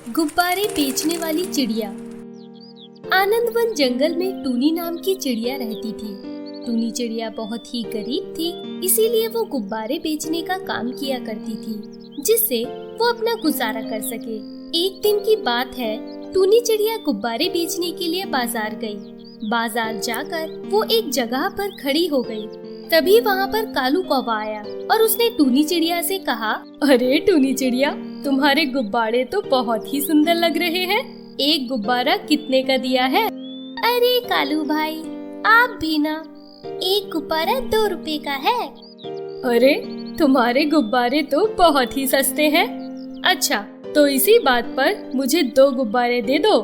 गुब्बारे बेचने वाली चिड़िया। आनंदवन जंगल में टूनी नाम की चिड़िया रहती थी। टूनी चिड़िया बहुत ही गरीब थी, इसीलिए वो गुब्बारे बेचने का काम किया करती थी, जिससे वो अपना गुजारा कर सके। एक दिन की बात है, टूनी चिड़िया गुब्बारे बेचने के लिए बाजार गई। बाजार जाकर वो एक जगह पर खड़ी हो गई। तभी वहाँ पर कालू कौवा आया और उसने टूनी चिड़िया से कहा, अरे टूनी चिड़िया, तुम्हारे गुब्बारे तो बहुत ही सुंदर लग रहे हैं। एक गुब्बारा कितने का दिया है? अरे कालू भाई, आप भी ना, एक गुब्बारा 2 रुपए का है। अरे तुम्हारे गुब्बारे तो बहुत ही सस्ते हैं। अच्छा, तो इसी बात पर मुझे 2 गुब्बारे दे दो।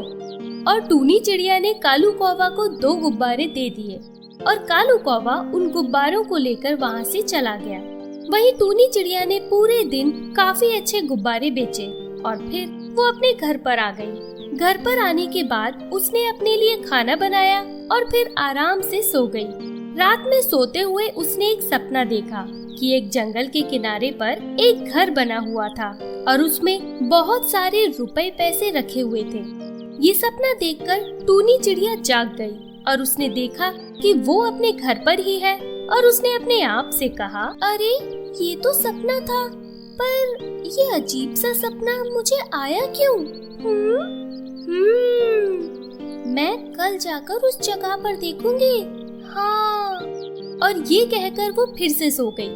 और टूनी चिड़िया ने कालू कौवा को 2 गुब्बारे दे दिए और कालू कौवा उन गुब्बारों को लेकर वहाँ से चला गया। वहीं टूनी चिड़िया ने पूरे दिन काफी अच्छे गुब्बारे बेचे और फिर वो अपने घर पर आ गई। घर पर आने के बाद उसने अपने लिए खाना बनाया और फिर आराम से सो गई। रात में सोते हुए उसने एक सपना देखा कि एक जंगल के किनारे पर एक घर बना हुआ था और उसमें बहुत सारे रुपए पैसे रखे हुए थे। ये सपना देखकर टूनी चिड़िया जाग गई और उसने देखा कि वो अपने घर पर ही है और उसने अपने आप से कहा, अरे ये तो सपना था, पर ये अजीब सा सपना मुझे आया क्यों? मैं कल जाकर उस जगह पर देखूंगी। हाँ। और ये कहकर वो फिर से सो गई।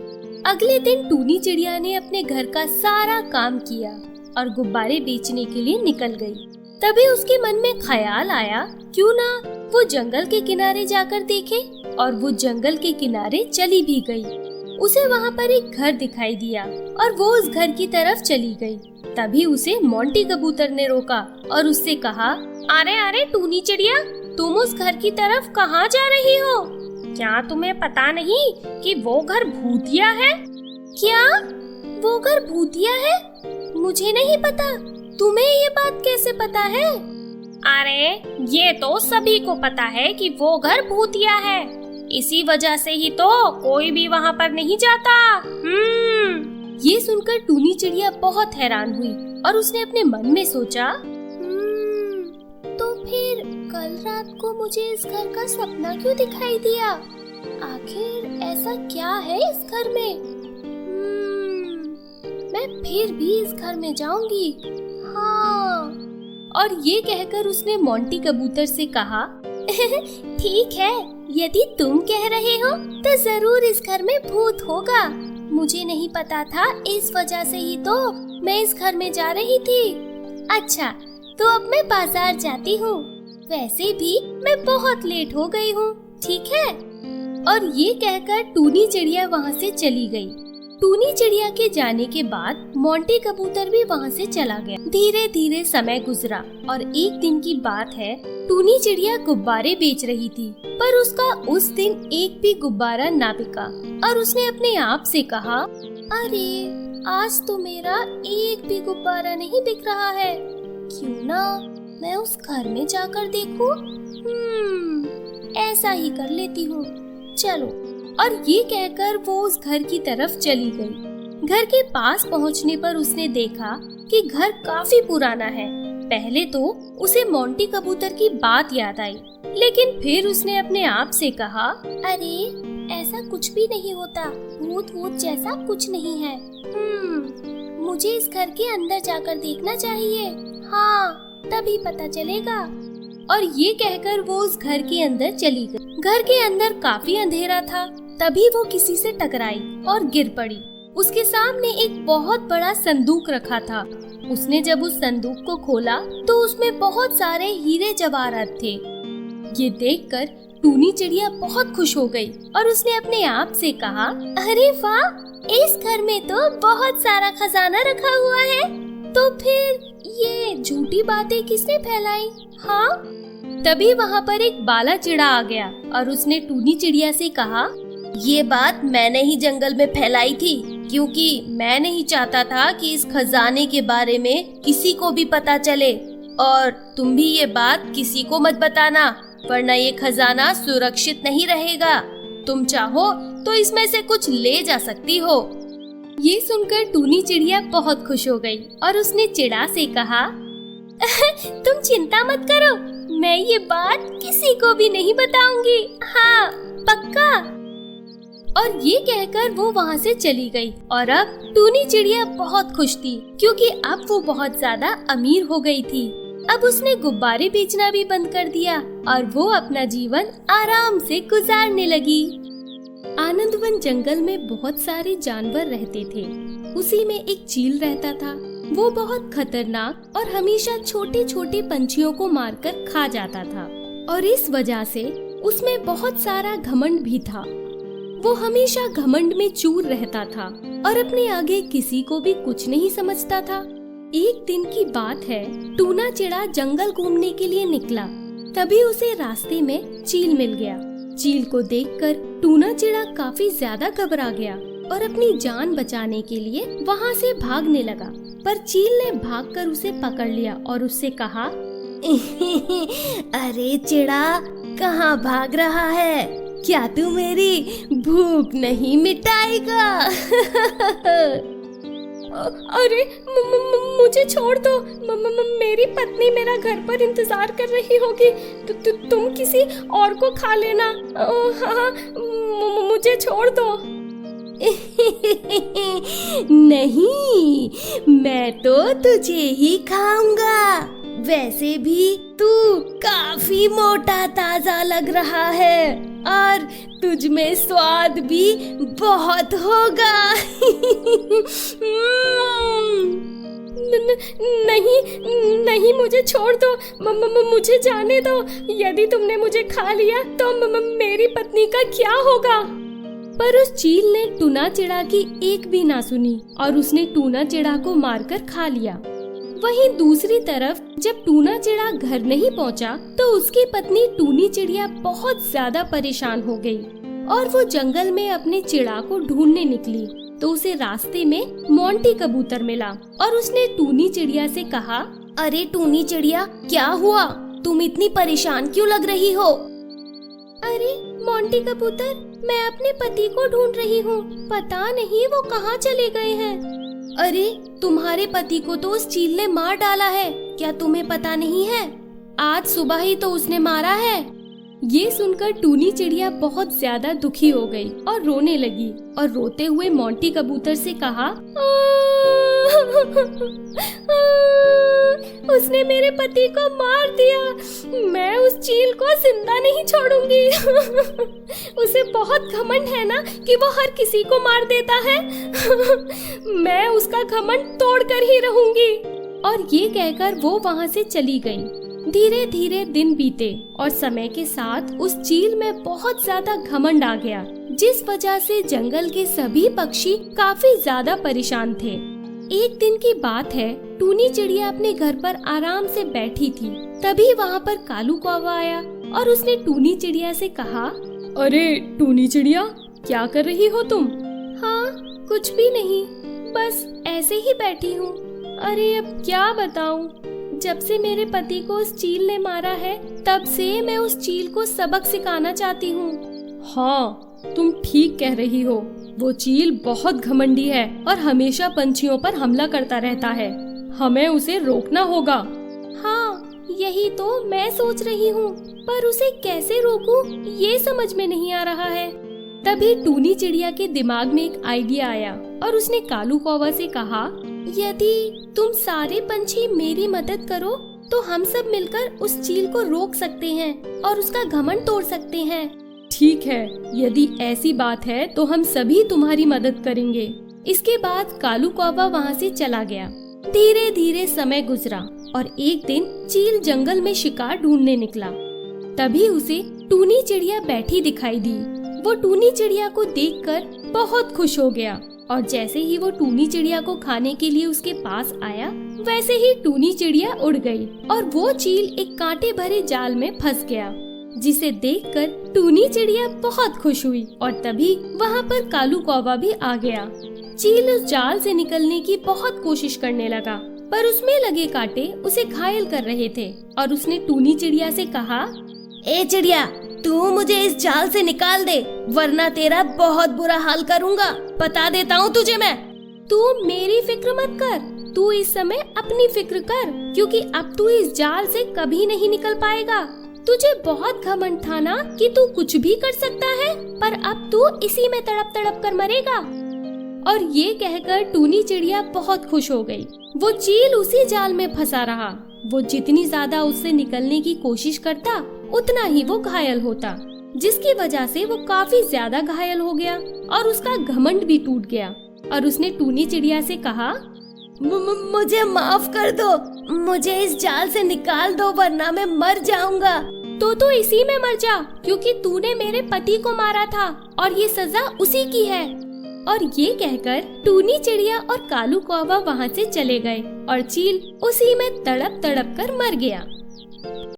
अगले दिन टूनी चिड़िया ने अपने घर का सारा काम किया और गुब्बारे बेचने के लिए निकल गई। तभी उसके मन में ख्याल आया, क्यों ना वो जंगल के किनारे जाकर देखे। और वो जंगल के किनारे चली भी गई। उसे वहाँ पर एक घर दिखाई दिया और वो उस घर की तरफ चली गई। तभी उसे मोंटी कबूतर ने रोका और उससे कहा, अरे अरे टूनी चिड़िया, तुम उस घर की तरफ कहाँ जा रही हो? क्या तुम्हें पता नहीं कि वो घर भूतिया है? क्या वो घर भूतिया है? मुझे नहीं पता। तुम्हें ये बात कैसे पता है? अरे ये तो सभी को पता है कि वो घर भूतिया है। इसी वजह से ही तो कोई भी वहाँ पर नहीं जाता। ये सुनकर टूनी चिड़िया बहुत हैरान हुई और उसने अपने मन में सोचा, तो फिर कल रात को मुझे इस घर का सपना क्यों दिखाई दिया? आखिर ऐसा क्या है इस घर में? मैं फिर भी इस घर में जाऊंगी। हाँ। और ये कहकर उसने मोंटी कबूतर से कहा, ठीक है, यदि तुम कह रहे हो तो जरूर इस घर में भूत होगा। मुझे नहीं पता था, इस वजह से ही तो मैं इस घर में जा रही थी। अच्छा, तो अब मैं बाजार जाती हूँ। वैसे भी मैं बहुत लेट हो गई हूँ, ठीक है? और ये कहकर टूनी चिड़िया वहाँ से चली गई। टूनी चिड़िया के जाने के बाद मोंटी कबूतर भी वहाँ से चला गया। धीरे धीरे समय गुजरा और एक दिन की बात है, टूनी चिड़िया गुब्बारे बेच रही थी, पर उसका उस दिन एक भी गुब्बारा ना बिका और उसने अपने आप से कहा, अरे आज तो मेरा एक भी गुब्बारा नहीं बिक रहा है। क्यों ना मैं उस घर में जाकर देखूं? ऐसा ही कर लेती हूँ, चलो। और ये कहकर वो उस घर की तरफ चली गई। घर के पास पहुंचने पर उसने देखा कि घर काफी पुराना है। पहले तो उसे मोंटी कबूतर की बात याद आई, लेकिन फिर उसने अपने आप से कहा, अरे ऐसा कुछ भी नहीं होता, भूत वूत जैसा कुछ नहीं है। मुझे इस घर के अंदर जाकर देखना चाहिए। हाँ, तभी पता चलेगा। और ये कहकर वो उस घर के अंदर चली गई। घर के अंदर काफी अंधेरा था। तभी वो किसी से टकराई और गिर पड़ी। उसके सामने एक बहुत बड़ा संदूक रखा था। उसने जब उस संदूक को खोला तो उसमें बहुत सारे हीरे जवाहरात थे। ये देखकर टूनी चिड़िया बहुत खुश हो गई और उसने अपने आप से कहा, अरे वाह, इस घर में तो बहुत सारा खजाना रखा हुआ है। तो फिर ये झूठी बातें किसने फैलाई? हाँ। तभी वहाँ पर एक बाला चिड़ा आ गया और उसने टूनी चिड़िया से कहा, ये बात मैंने ही जंगल में फैलाई थी, क्योंकि मैं नहीं चाहता था कि इस खजाने के बारे में किसी को भी पता चले। और तुम भी ये बात किसी को मत बताना, वरना ये खजाना सुरक्षित नहीं रहेगा। तुम चाहो तो इसमें से कुछ ले जा सकती हो। ये सुनकर टूनी चिड़िया बहुत खुश हो गई और उसने चिड़ा से कहा, तुम चिंता मत करो, मैं ये बात किसी को भी नहीं बताऊंगी। हाँ, पक्का। और ये कहकर वो वहाँ से चली गई। और अब टूनी चिड़िया बहुत खुश थी, क्योंकि अब वो बहुत ज्यादा अमीर हो गई थी। अब उसने गुब्बारे बेचना भी बंद कर दिया और वो अपना जीवन आराम से गुजारने लगी। आनंदवन जंगल में बहुत सारे जानवर रहते थे। उसी में एक चील रहता था। वो बहुत खतरनाक और हमेशा छोटे छोटे पंछियों को मारकर खा जाता था, और इस वजह से उसमें बहुत सारा घमंड भी था। वो हमेशा घमंड में चूर रहता था और अपने आगे किसी को भी कुछ नहीं समझता था। एक दिन की बात है, टूना चिड़ा जंगल घूमने के लिए निकला। तभी उसे रास्ते में चील मिल गया। चील को देखकर टूना चिड़ा काफी ज्यादा घबरा गया और अपनी जान बचाने के लिए वहाँ से भागने लगा। पर चील ने भागकर उसे पकड़ लिया और उससे कहा, अरे चिड़ा, कहाँ भाग रहा है? क्या तू मेरी भूख नहीं मिटाएगा? अरे मुझे छोड़ दो, मेरी पत्नी मेरा घर पर इंतजार कर रही होगी। तुम किसी और को खा लेना। हाँ, मुझे छोड़ दो। नहीं, मैं तो तुझे ही खाऊंगा। वैसे भी तू काफी मोटा ताजा लग रहा है और तुझ में स्वाद भी बहुत होगा। नहीं, मुझे छोड़ दो, मुझे जाने दो। यदि तुमने मुझे खा लिया तो मेरी पत्नी का क्या होगा? पर उस चील ने टूना चिड़ा की एक भी ना सुनी और उसने टूना चिड़ा को मारकर खा लिया। वहीं दूसरी तरफ जब टूना चिड़ा घर नहीं पहुंचा तो उसकी पत्नी टूनी चिड़िया बहुत ज्यादा परेशान हो गई और वो जंगल में अपने चिड़ा को ढूंढने निकली। तो उसे रास्ते में मोंटी कबूतर मिला और उसने टूनी चिड़िया से कहा, अरे टूनी चिड़िया, क्या हुआ? तुम इतनी परेशान क्यों लग रही हो? अरे मोंटी कबूतर, मैं अपने पति को ढूंढ रही हूँ। पता नहीं वो कहाँ चले गए हैं। अरे तुम्हारे पति को तो उस चील ने मार डाला है, क्या तुम्हें पता नहीं है? आज सुबह ही तो उसने मारा है। ये सुनकर टूनी चिड़िया बहुत ज्यादा दुखी हो गई और रोने लगी और रोते हुए मोंटी कबूतर से कहा, उसने मेरे पति को मार दिया। मैं उस चील को जिंदा नहीं छोड़ूंगी। उसे बहुत घमंड है ना कि वो हर किसी को मार देता है। मैं उसका घमंड तोड़ कर ही रहूंगी। और ये कहकर वो वहाँ से चली गई। धीरे धीरे दिन बीते और समय के साथ उस चील में बहुत ज्यादा घमंड आ गया, जिस वजह से जंगल के सभी पक्षी काफी ज्यादा परेशान थे। एक दिन की बात है, टूनी चिड़िया अपने घर पर आराम से बैठी थी। तभी वहाँ पर कालू कौवा आया और उसने टूनी चिड़िया से कहा, अरे टूनी चिड़िया, क्या कर रही हो तुम? हाँ, कुछ भी नहीं, बस ऐसे ही बैठी हूँ। अरे अब क्या बताऊँ, जब से मेरे पति को उस चील ने मारा है तब से मैं उस चील को सबक सिखाना चाहती हूँ। हाँ, तुम ठीक कह रही हो। वो चील बहुत घमंडी है और हमेशा पंछियों पर हमला करता रहता है। हमें उसे रोकना होगा। हाँ, यही तो मैं सोच रही हूँ, पर उसे कैसे रोकूं ये समझ में नहीं आ रहा है। तभी टूनी चिड़िया के दिमाग में एक आइडिया आया और उसने कालू कौवा से कहा, यदि तुम सारे पंछी मेरी मदद करो तो हम सब मिलकर उस चील को रोक सकते हैं और उसका घमंड तोड़ सकते हैं। ठीक है, यदि ऐसी बात है तो हम सभी तुम्हारी मदद करेंगे। इसके बाद कालू कौवा वहाँ से चला गया। धीरे धीरे समय गुजरा और एक दिन चील जंगल में शिकार ढूंढने निकला। तभी उसे टूनी चिड़िया बैठी दिखाई दी। वो टूनी चिड़िया को देखकर बहुत खुश हो गया और जैसे ही वो टूनी चिड़िया को खाने के लिए उसके पास आया, वैसे ही टूनी चिड़िया उड़ गई और वो चील एक कांटे भरे जाल में फंस गया, जिसे देखकर टूनी चिड़िया बहुत खुश हुई। और तभी वहाँ पर कालू कौवा भी आ गया। चील उस जाल से निकलने की बहुत कोशिश करने लगा, पर उसमें लगे कांटे उसे घायल कर रहे थे और उसने टूनी चिड़िया से कहा, ए चिड़िया, तू मुझे इस जाल से निकाल दे, वरना तेरा बहुत बुरा हाल करूँगा। बता देता हूँ तुझे मैं। तू मेरी फिक्र मत कर, तू इस समय अपनी फिक्र कर, क्योंकि अब तू इस जाल से कभी नहीं निकल पाएगा। तुझे बहुत घमंड था ना कि तू कुछ भी कर सकता है, पर अब तू इसी में तड़प तड़प कर मरेगा। और ये कहकर टूनी चिड़िया बहुत खुश हो गई। वो चील उसी जाल में फंसा रहा। वो जितनी ज्यादा उससे निकलने की कोशिश करता, उतना ही वो घायल होता, जिसकी वजह से वो काफी ज्यादा घायल हो गया और उसका घमंड भी टूट गया। और उसने टूनी चिड़िया से कहा, मुझे माफ कर दो, मुझे इस जाल से निकाल दो, वरना मैं मर जाऊंगा। तो तू इसी में मर जा, क्योंकि तूने मेरे पति को मारा था और ये सजा उसी की है। और ये कहकर टूनी चिड़िया और कालू कौवा वहाँ से चले गए और चील उसी में तड़प तड़प कर मर गया।